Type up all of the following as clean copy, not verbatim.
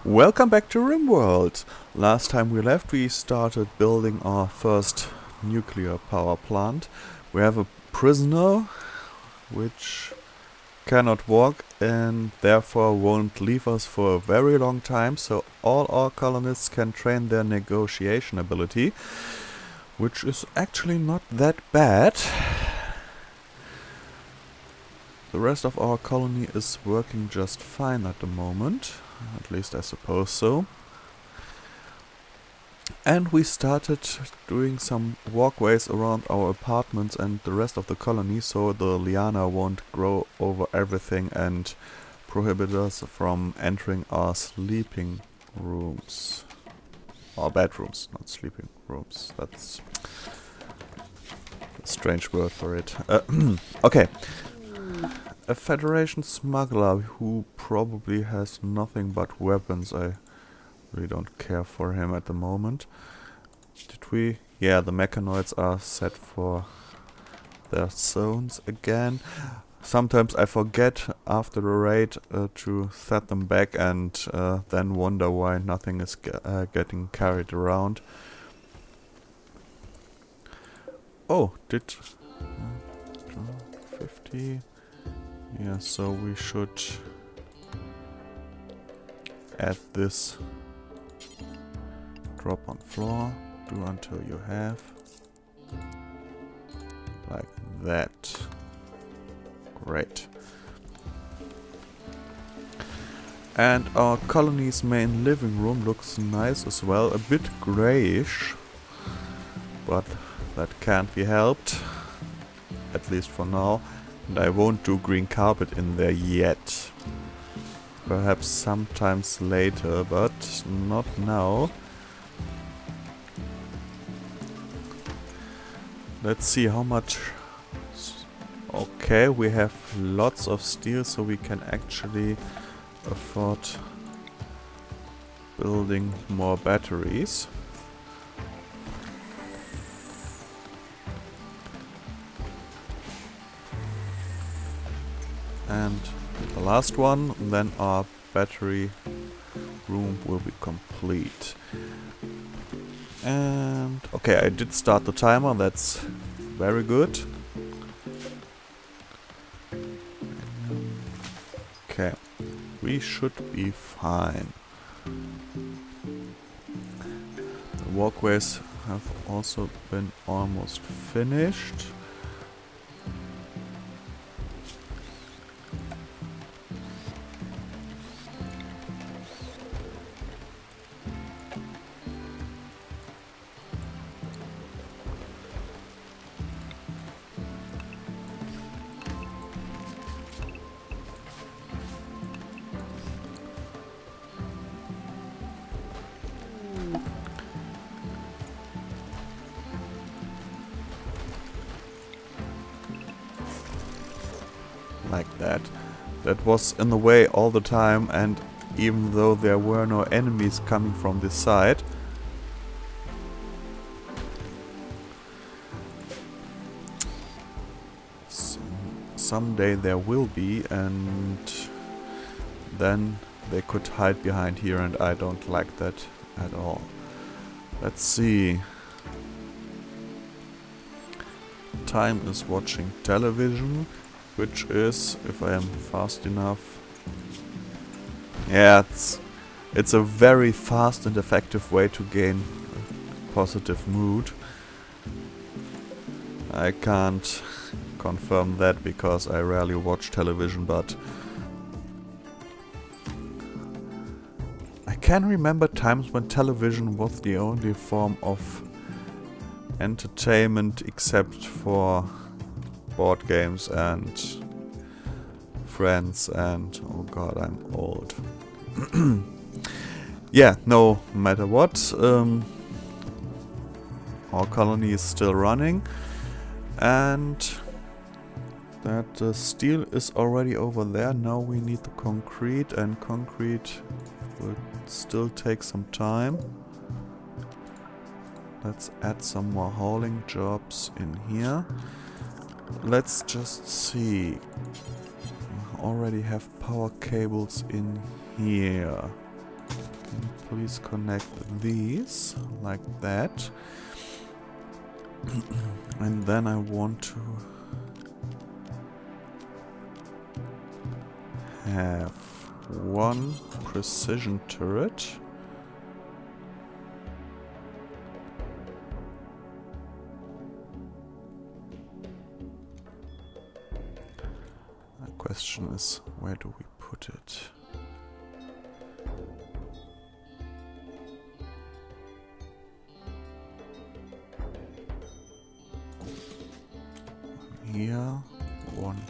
Welcome back to RimWorld. Last time we left, we started building our first nuclear power plant. We have a prisoner which cannot walk and therefore won't leave us for a very long time, so all our colonists can train their negotiation ability, which is actually not that bad. The rest of our colony is working just fine at the moment. At least I suppose so. And we started doing some walkways around our apartments and the rest of the colony, so the liana won't grow over everything and prohibit us from entering our sleeping rooms. Or bedrooms, not sleeping rooms. That's a strange word for it. Okay. A Federation smuggler who probably has nothing but weapons. I really don't care for him at the moment. Did we? Yeah, the mechanoids are set for their zones again. Sometimes I forget after the raid to set them back and then wonder why nothing is getting carried around. Oh, did 50? Yeah, so we should add this drop on floor, do until you have, like that. Great. And our colony's main living room looks nice as well, a bit grayish, but that can't be helped, at least for now. And I won't do green carpet in there yet. Perhaps sometimes later, but not now. Let's see how much. Okay, we have lots of steel, so we can actually afford building more batteries. And the last one, then our battery room will be complete. And okay, I did start the timer, that's very good. Okay, we should be fine. The walkways have also been almost finished. Like that. That was in the way all the time, and even though there were no enemies coming from this side, someday there will be, and then they could hide behind here, and I don't like that at all. Let's see. Time is watching television, which is, if I am fast enough, yeah, it's a very fast and effective way to gain a positive mood. I can't confirm that because I rarely watch television, but I can remember times when television was the only form of entertainment except for board games and friends and oh god, I'm old. Yeah, no matter what, our colony is still running, and that steel is already over there. Now we need the concrete, and concrete will still take some time. Let's add some more hauling jobs in here. Let's just see. We already have power cables in here. please connect these like that. And then I want to have one precision turret. The question is, where do we put it? Here, one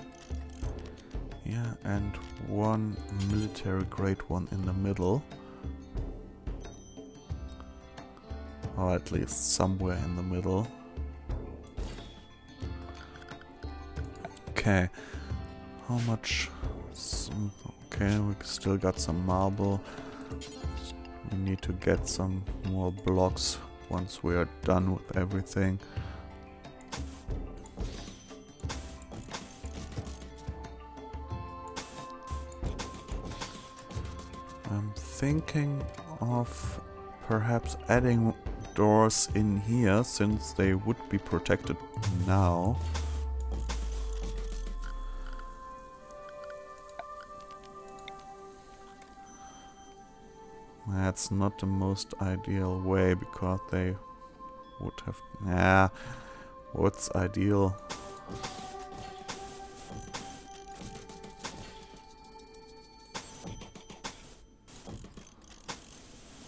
here, and one military grade one in the middle. Or at least somewhere in the middle. Okay. How much? Okay, we still got some marble. We need to get some more blocks once we are done with everything. I'm thinking of perhaps adding doors in here, since they would be protected now. That's not the most ideal way, because they would have... Yeah, what's ideal?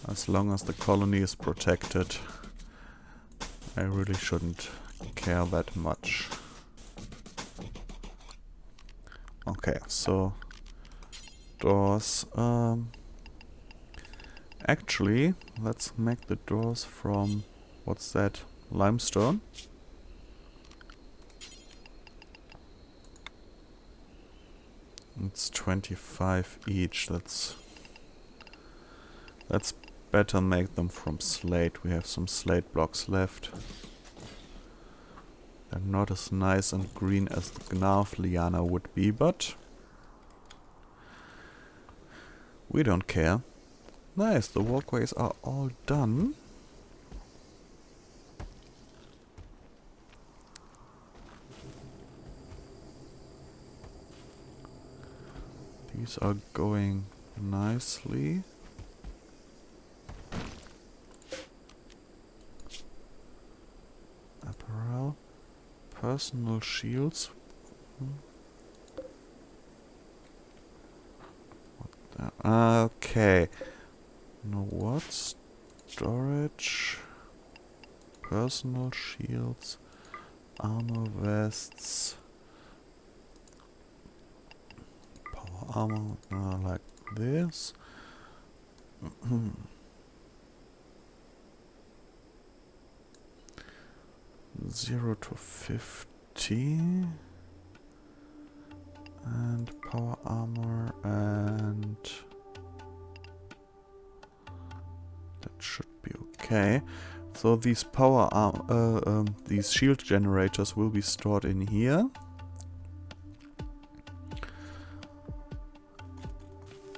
As long as the colony is protected, I really shouldn't care that much. Okay, so doors. Actually, let's make the doors from, what's that, limestone? It's 25 each. Let's better make them from slate. We have some slate blocks left. They're not as nice and green as the Gnarf liana would be, but we don't care. Nice, the walkways are all done. These are going nicely. Apparel. Personal shields. What the? Okay. You know what? Storage. Personal shields. Armor vests. Power armor. Like this. 0 to 50 and power armor, and that should be okay. So these these shield generators will be stored in here,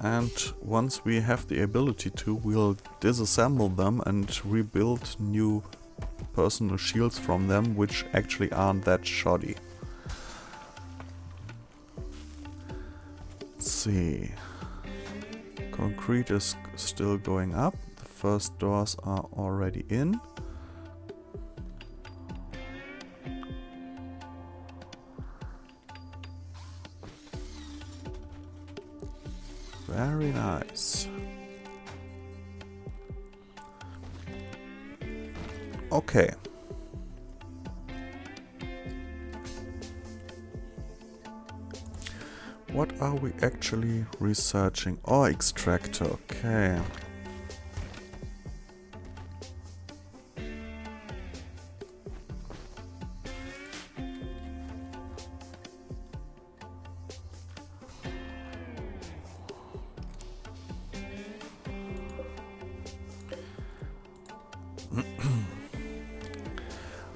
and once we have the ability to, we'll disassemble them and rebuild new personal shields from them, which actually aren't that shoddy. Let's see. Concrete is still going up. The first doors are already in. Very nice. Okay. What are we actually researching? Ore extractor, okay.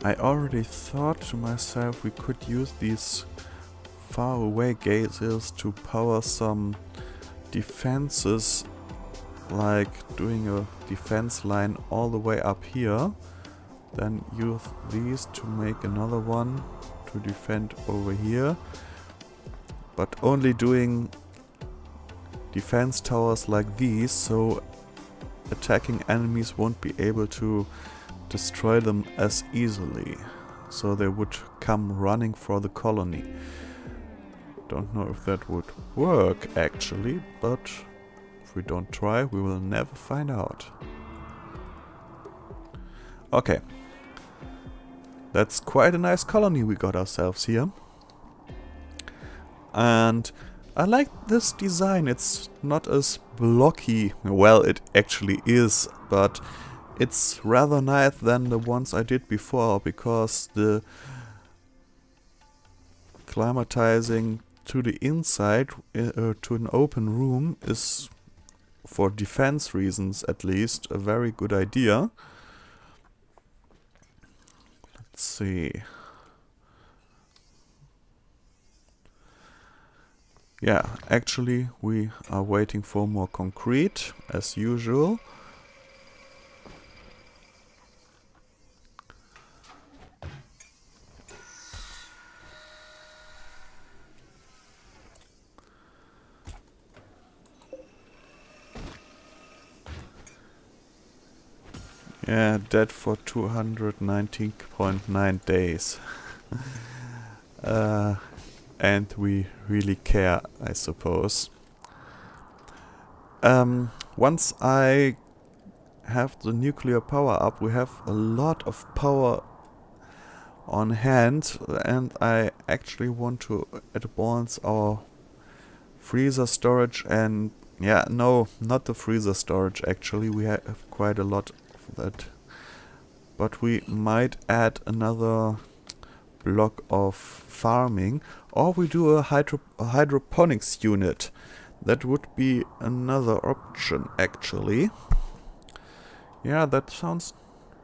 I already thought to myself we could use these faraway gazes to power some defenses like doing a defense line all the way up here. Then use these to make another one to defend over here. But only doing defense towers like these, so attacking enemies won't be able to destroy them as easily. So they would come running for the colony. Don't know if that would work actually, but if we don't try, we will never find out. Okay. That's quite a nice colony we got ourselves here. And I like this design. It's not as blocky. Well, it actually is, but it's rather nice than the ones I did before, because the climatizing to the inside, to an open room, is, for defense reasons at least, a very good idea. Let's see. Yeah, actually we are waiting for more concrete, as usual. Yeah, dead for 219.9 days. And we really care, I suppose. Once I have the nuclear power up, we have a lot of power on hand, and I actually want to advance our freezer storage. And yeah, no, not the freezer storage actually, we have quite a lot of that, but we might add another block of farming, or we do a hydroponics unit. That would be another option actually. Yeah, that sounds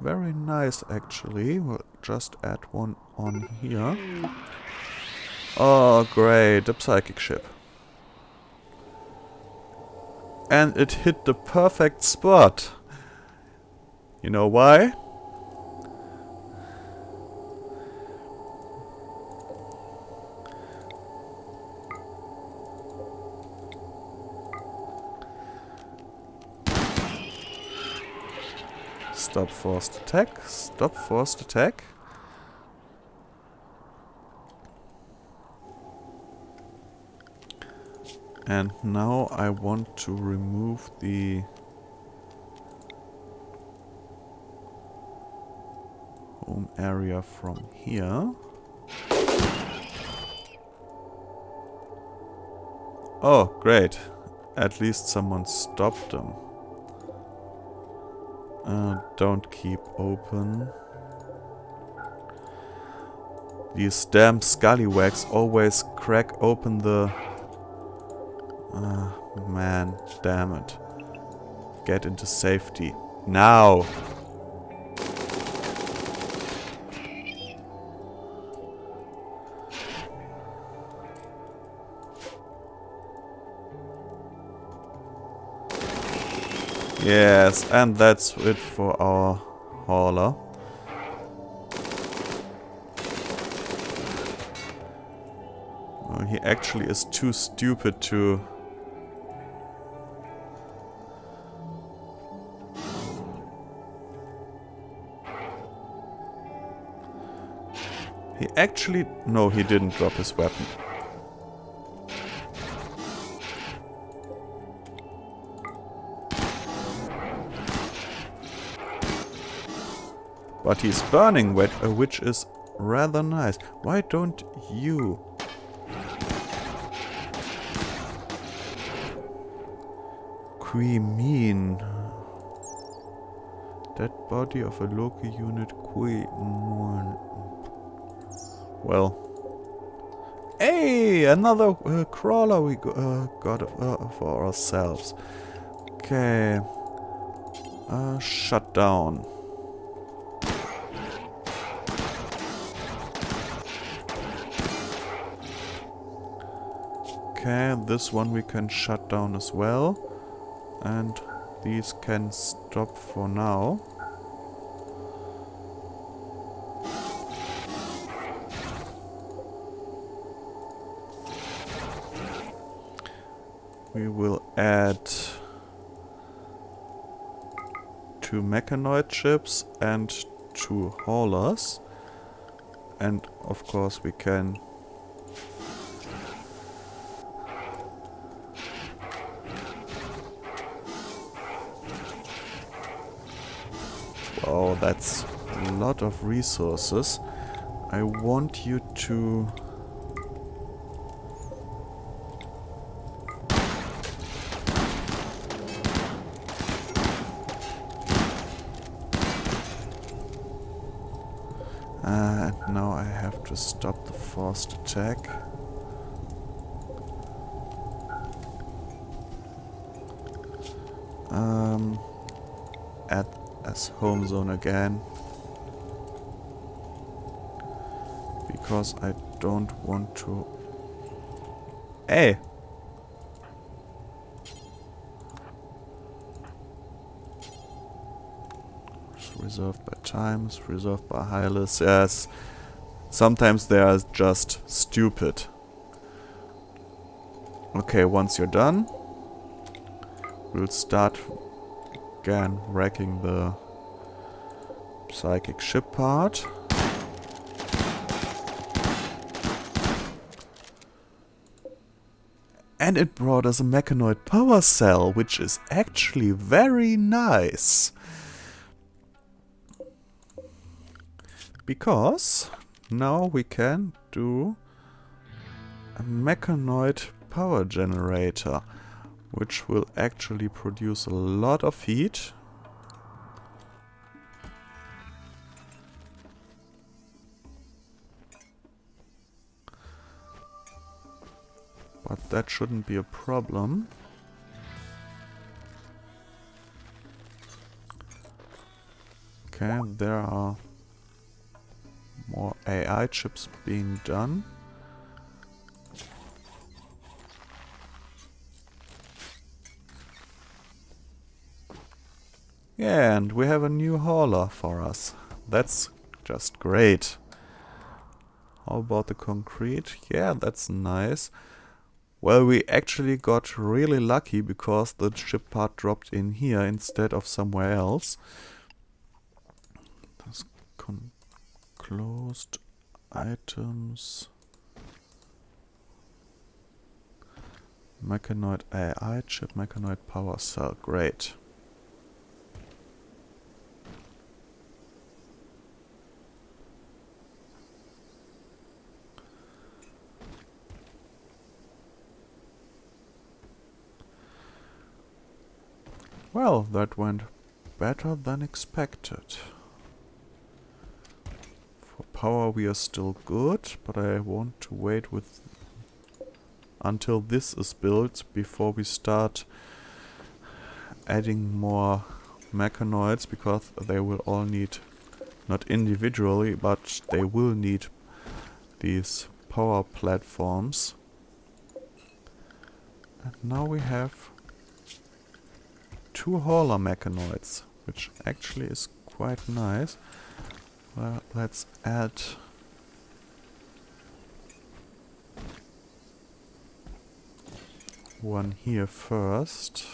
very nice actually. We'll just add one on here. Oh great, a psychic ship. And it hit the perfect spot. You know why? Stop forced attack. Stop forced attack. And now I want to remove the home area from here. Oh, great. At least someone stopped them. Don't keep open. These damn scallywags always crack open the... man, damn it. Get into safety. Now! Yes, and that's it for our hauler. Oh, he actually is too stupid to... He actually... No, he didn't drop his weapon. But he's burning, which is rather nice. Why don't you? Queen. Dead body of a local unit. Well. Hey! Another crawler we got for ourselves. Okay. Shut down. Okay, this one we can shut down as well. And these can stop for now. We will add 2 mechanoid ships and 2 haulers. And of course we can wow, that's a lot of resources. I want you to and now I have to stop the forced attack. Add as home zone again. Because I don't want to... Hey! It's reserved by time, it's reserved by Hylas. Yes. Sometimes they are just stupid. Okay, once you're done, we'll start again wrecking the psychic ship part. And it brought us a mechanoid power cell, which is actually very nice. Because now we can do a mechanoid power generator, which will actually produce a lot of heat. But that shouldn't be a problem. Okay, there are more AI chips being done. Yeah, and we have a new hauler for us. That's just great. How about the concrete? Yeah, that's nice. Well, we actually got really lucky because the ship part dropped in here instead of somewhere else. That's closed items. Mechanoid AI chip, mechanoid power cell. Great. Well, that went better than expected. For power we are still good, but I want to wait with until this is built before we start adding more mechanoids, because they will all need, not individually, but they will need these power platforms. And now we have 2 hauler mechanoids, which actually is quite nice. Well, let's add one here first,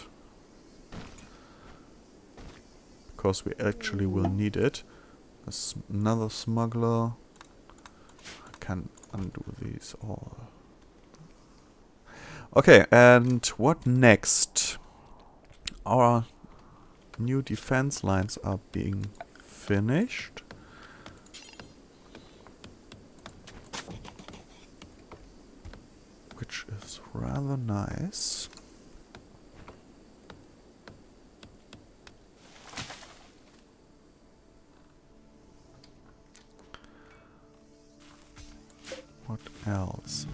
because we actually will need it. Another smuggler. I can undo these all. Okay, and what next? Our new defense lines are being finished. Which is rather nice. What else?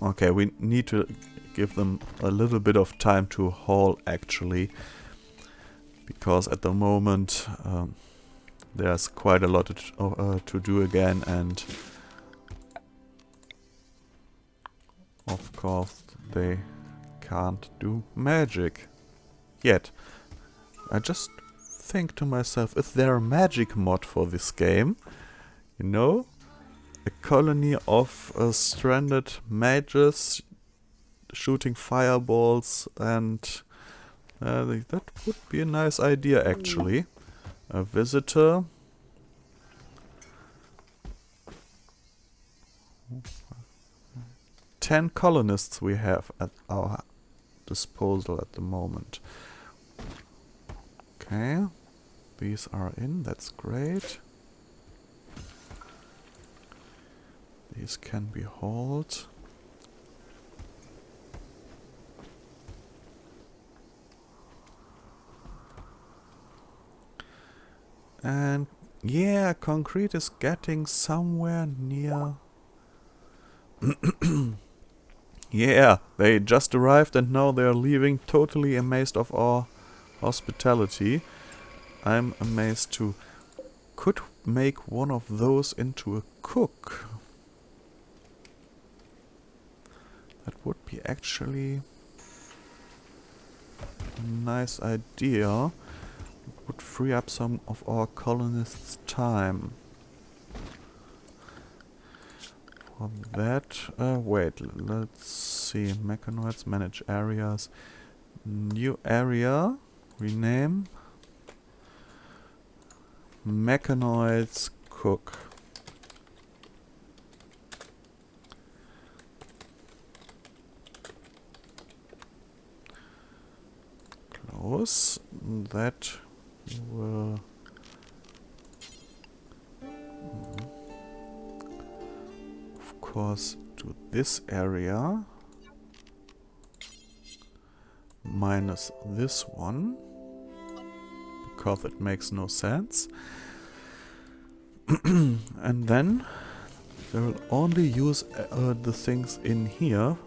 Okay, we need to give them a little bit of time to haul actually, because at the moment there's quite a lot to do again, and of course they can't do magic. Yet. I just think to myself, is there a magic mod for this game? You know? A colony of stranded mages shooting fireballs, and that would be a nice idea actually. A visitor. Ten colonists we have at our disposal at the moment. Okay, these are in, that's great. These can be hauled. And yeah, concrete is getting somewhere near. Yeah, they just arrived and now they are leaving, totally amazed of our hospitality. I'm amazed too. Could make one of those into a cook. That would be actually a nice idea. It would free up some of our colonists' time. For that, wait, let's see. Mechanoids, manage areas. New area, rename. Mechanoids, cook. Close. That will... of course, to this area. Minus this one. Because it makes no sense. And then they will only use the things in here.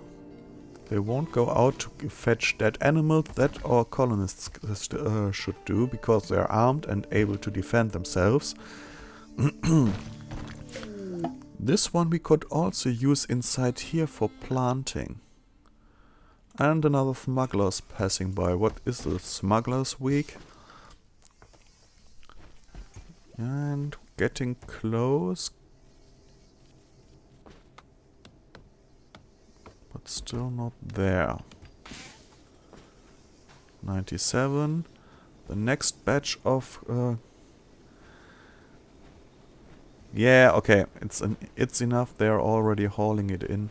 They won't go out to fetch dead animals. That our colonists should do, because they're armed and able to defend themselves. This one we could also use inside here for planting. And another smuggler's passing by. What is the smuggler's week? And getting close. But still not there. 97. The next batch of... yeah, okay. It's enough. They're already hauling it in.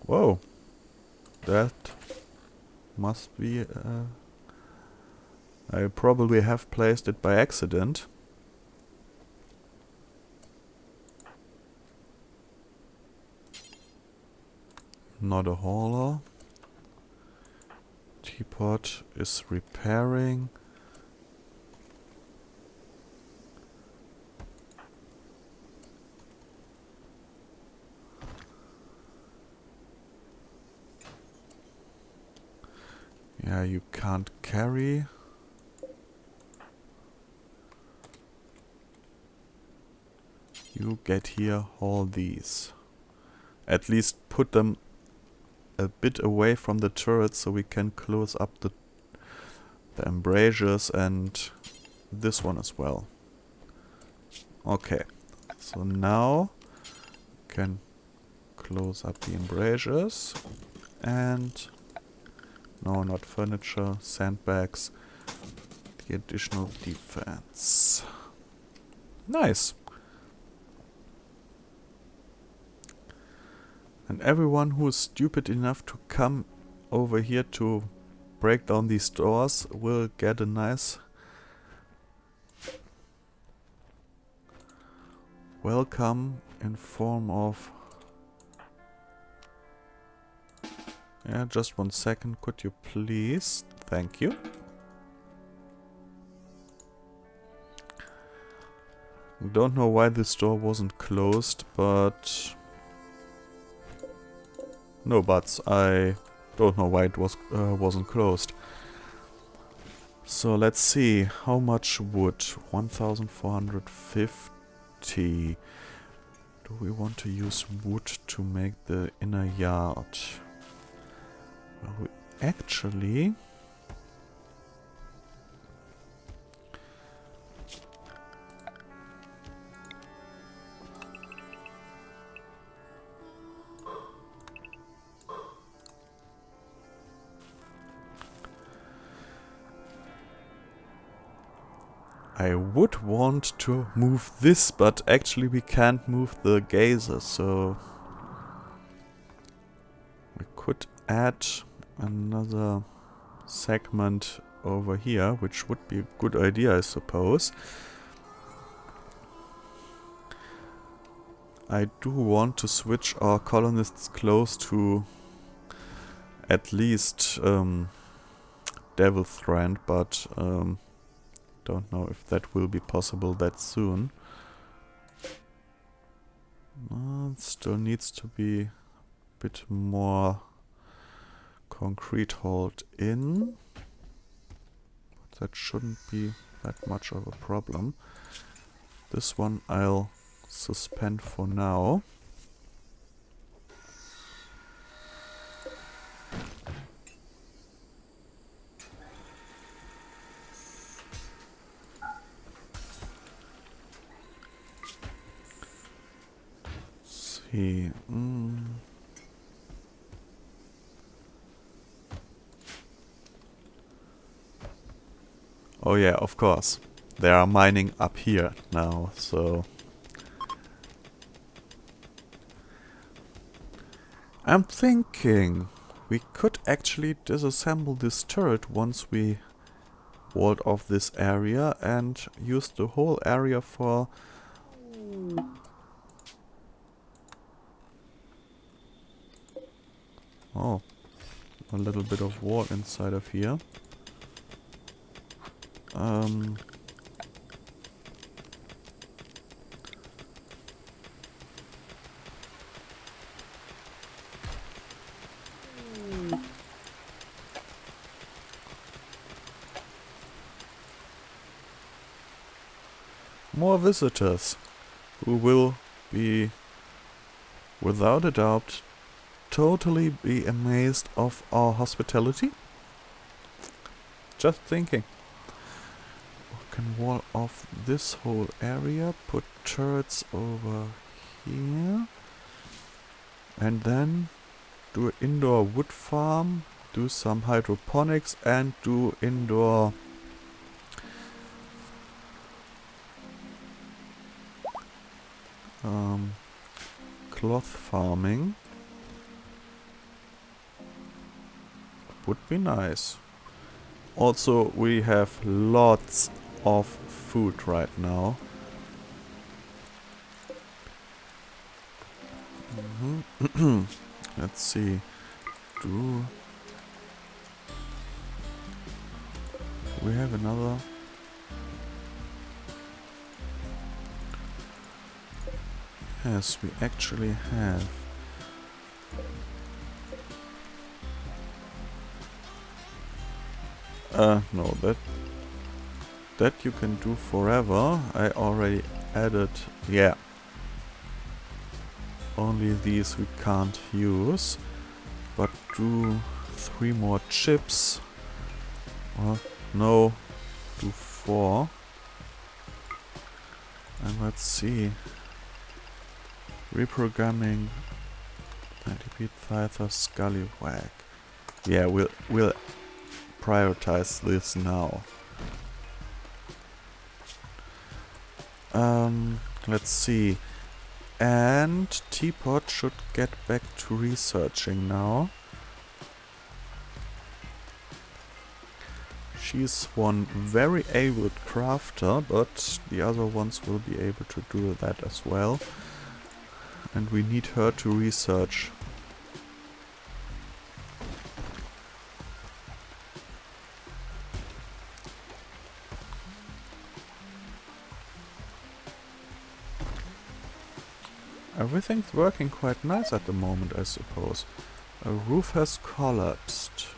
Whoa. That must be... I probably have placed it by accident. Not a hauler. Teapot is repairing. Yeah, you can't carry. You get here, haul these. At least put them a bit away from the turret so we can close up the embrasures and this one as well. Okay, so now we can close up the embrasures and no, not furniture, sandbags, the additional defense. Nice. And everyone who is stupid enough to come over here to break down these doors will get a nice welcome in form of... yeah, just 1 second, could you please? Thank you. Don't know why this door wasn't closed, but... no buts, I don't know why it wasn't closed. So let's see, how much wood? 1450. Do we want to use wood to make the inner yard? Well, we actually... I would want to move this, but actually we can't move the geyser, so... we could add another segment over here, which would be a good idea, I suppose. I do want to switch our colonists close to at least Devil's Strand, but don't know if that will be possible that soon. It still needs to be a bit more concrete hauled in. But that shouldn't be that much of a problem. This one I'll suspend for now. See. Oh yeah, of course. They are mining up here now, so... I'm thinking we could actually disassemble this turret once we walled off this area and use the whole area for... Oh, a little bit of wall inside of here. More visitors who will be, without a doubt, totally be amazed of our hospitality. Just thinking. We can wall off this whole area, put turrets over here, and then do an indoor wood farm, do some hydroponics, and do indoor cloth farming. Would be nice. Also, we have lots of food right now. Let's see. Do we have another? Yes, we actually have. No, that you can do forever. I already added, yeah. Only these we can't use. But do 3 more chips. Well, no, do 4. And let's see. Reprogramming 90-beat Python Scallywag. Yeah, we'll prioritize this now. Let's see. And Teapot should get back to researching now. She's one very able crafter, but the other ones will be able to do that as well. And we need her to research. Everything's working quite nice at the moment, I suppose. A roof has collapsed.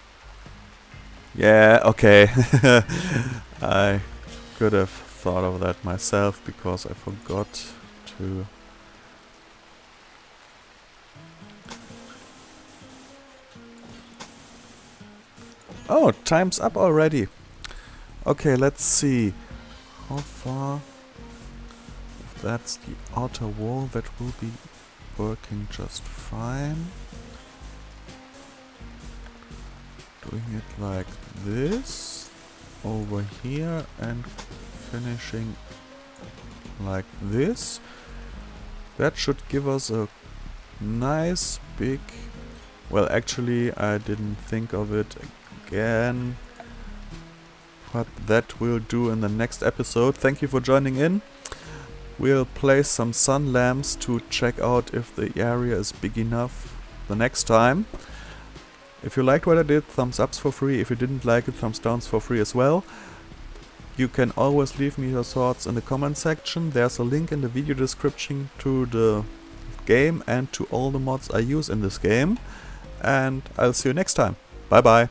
Yeah, okay. I could have thought of that myself because I forgot to Oh, time's up already. Okay, let's see. How far? If that's the outer wall, that will be working just fine. Doing it like this. Over here and finishing like this. That should give us a nice big... Well, actually, I didn't think of it again. But that will do in the next episode. Thank you for joining in. We'll place some sun lamps to check out if the area is big enough the next time. If you liked what I did, thumbs ups for free. If you didn't like it, thumbs downs for free as well. You can always leave me your thoughts in the comment section. There's a link in the video description to the game and to all the mods I use in this game. And I'll see you next time. Bye bye.